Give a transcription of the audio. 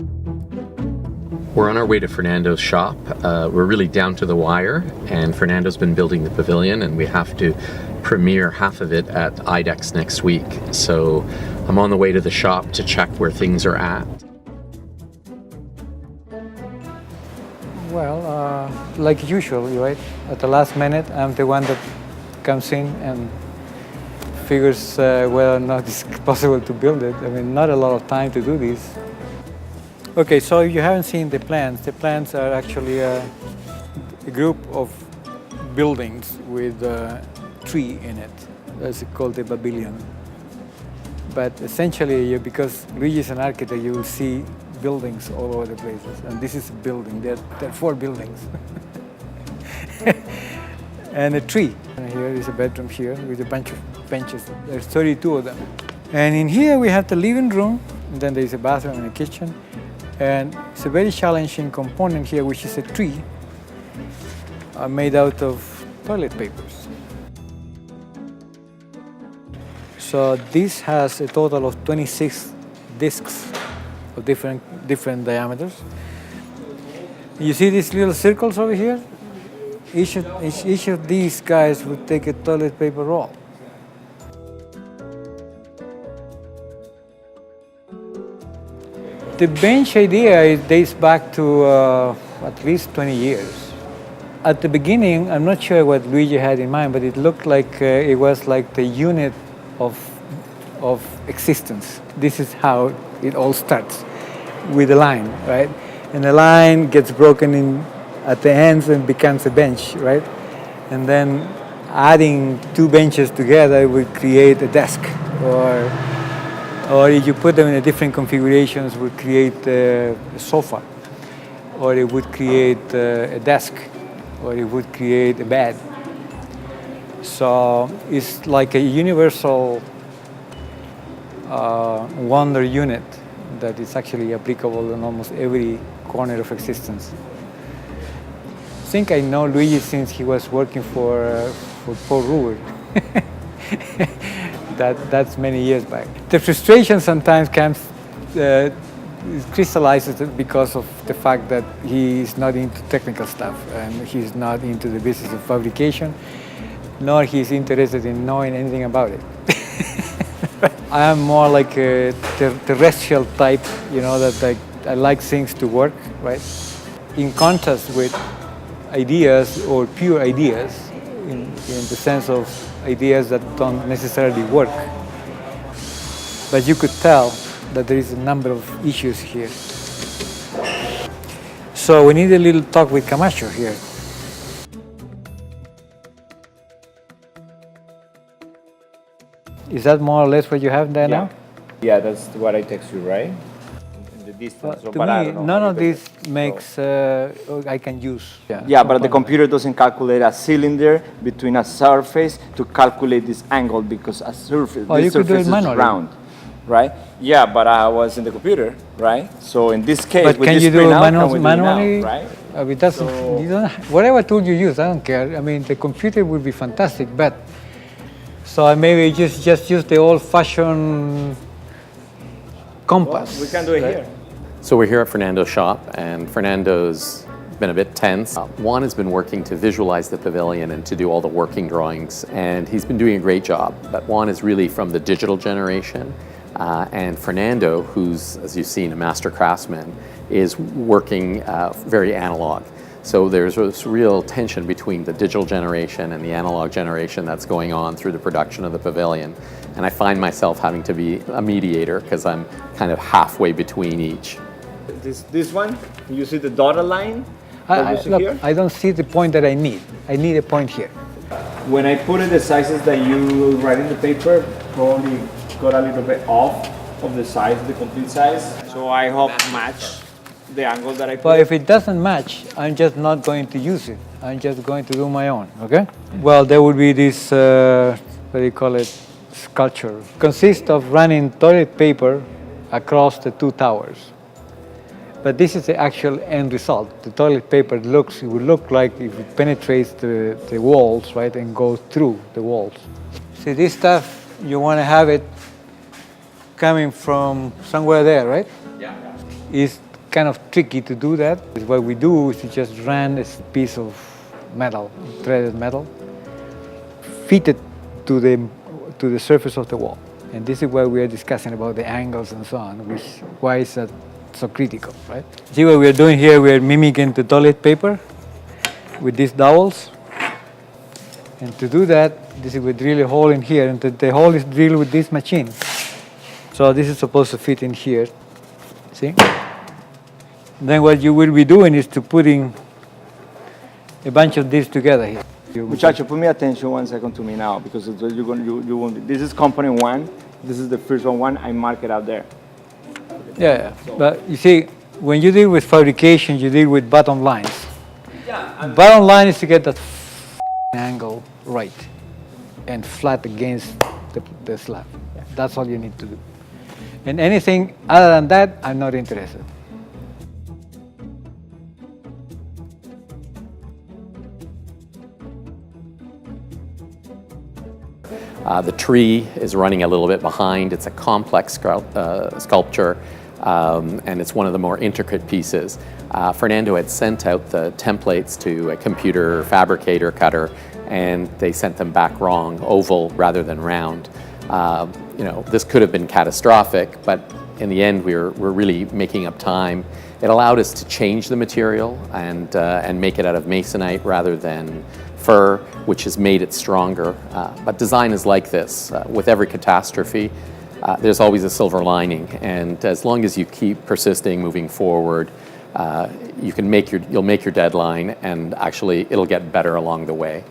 We're on our way to Fernando's shop. We're really down to the wire, and Fernando's been building the pavilion, and we have to premiere half of it at IDEX next week. So I'm on the way to the shop to check where things are at. Well, like usual, right? At the last minute, I'm the one that comes in and figures whether or not it's possible to build it. I mean, not a lot of time to do this. Okay, so if you haven't seen the plans are actually a group of buildings with a tree in it. That's called the pavilion. But essentially, because Luigi is an architect, you will see buildings all over the places. And this is a building. There are 4 buildings. And a tree. And here is a bedroom here with a bunch of benches. There's 32 of them. And in here we have the living room, and then there's a bathroom and a kitchen. And it's a very challenging component here, which is a tree made out of toilet papers. So this has a total of 26 discs of different diameters. You see these little circles over here? Each of these guys would take a toilet paper roll. The bench idea dates back to at least 20 years. At the beginning, I'm not sure what Luigi had in mind, but it looked like it was like the unit of existence. This is how it all starts, with a line, right? And the line gets broken in at the ends and becomes a bench, right? And then adding 2 benches together would create a desk, or if you put them in a different configurations, would create a sofa, or it would create a desk, or it would create a bed. So it's like a universal wonder unit that is actually applicable in almost every corner of existence. I think I know Luigi since he was working for Paul Ruber. That's many years back. The frustration sometimes crystallizes because of the fact that he is not into technical stuff and he's not into the business of fabrication, nor he's interested in knowing anything about it. I am more like a terrestrial type, that I like things to work, right? In contrast with ideas or pure ideas, in the sense of ideas that don't necessarily work. But you could tell that there is a number of issues here. So we need a little talk with Camacho here. Is that more or less what you have there now? Yeah, that's what I text you, right? The distance. To me, none of this makes I can use. Yeah, but the computer doesn't calculate a cylinder between a surface to calculate this angle because a surface, this surface is round, right? Yeah, but I was in the computer, right? So in this case, but with can this you do manually, right? I mean, that's, you don't, whatever tool you use, I don't care. I mean, the computer would be fantastic, but so I maybe just use the old-fashioned compass. Well, we can do it here. So we're here at Fernando's shop, and Fernando's been a bit tense. Juan has been working to visualize the pavilion and to do all the working drawings, and he's been doing a great job. But Juan is really from the digital generation, and Fernando, who's, as you've seen, a master craftsman, is working very analog. So there's this real tension between the digital generation and the analog generation that's going on through the production of the pavilion. And I find myself having to be a mediator because I'm kind of halfway between each. This one, you see the dotted line? Look, I don't see the point that I need. I need a point here. When I put in the sizes that you write in the paper, probably got a little bit off of the size, the complete size. So I hope match the angle that I put. But if it doesn't match, I'm just not going to use it. I'm just going to do my own, okay? Well, there would be this, what do you call it, sculpture. Consists of running toilet paper across the 2 towers. But this is the actual end result. The toilet paper it would look like if it penetrates the walls, right, and goes through the walls. See, this stuff, you want to have it coming from somewhere there, right? Yeah. Is kind of tricky to do that. What we do is to just run a piece of metal, threaded metal, fit it to the surface of the wall. And this is why we are discussing about the angles and so on, why is that so critical, right? See what we are doing here? We are mimicking the toilet paper with these dowels. And to do that, this is we drill a hole in here, and the hole is drilled with this machine. So this is supposed to fit in here, see? Then what you will be doing is to putting a bunch of these together here. Muchacho, put me attention 1 second to me now, because you won't. This is component 1. This is the first one. I mark it out there. Yeah, but you see, when you deal with fabrication, you deal with bottom lines. Yeah. Bottom line is to get that angle right and flat against the slab. Yeah. That's all you need to do. And anything other than that, I'm not interested. The tree is running a little bit behind. It's a complex sculpture, and it's one of the more intricate pieces. Fernando had sent out the templates to a computer fabricator cutter, and they sent them back wrong, oval rather than round. This could have been catastrophic, but in the end, we're really making up time. It allowed us to change the material and make it out of masonite rather than fir, which has made it stronger. But design is like this. With every catastrophe, there's always a silver lining, and as long as you keep persisting, moving forward, you'll make your deadline, and actually it'll get better along the way.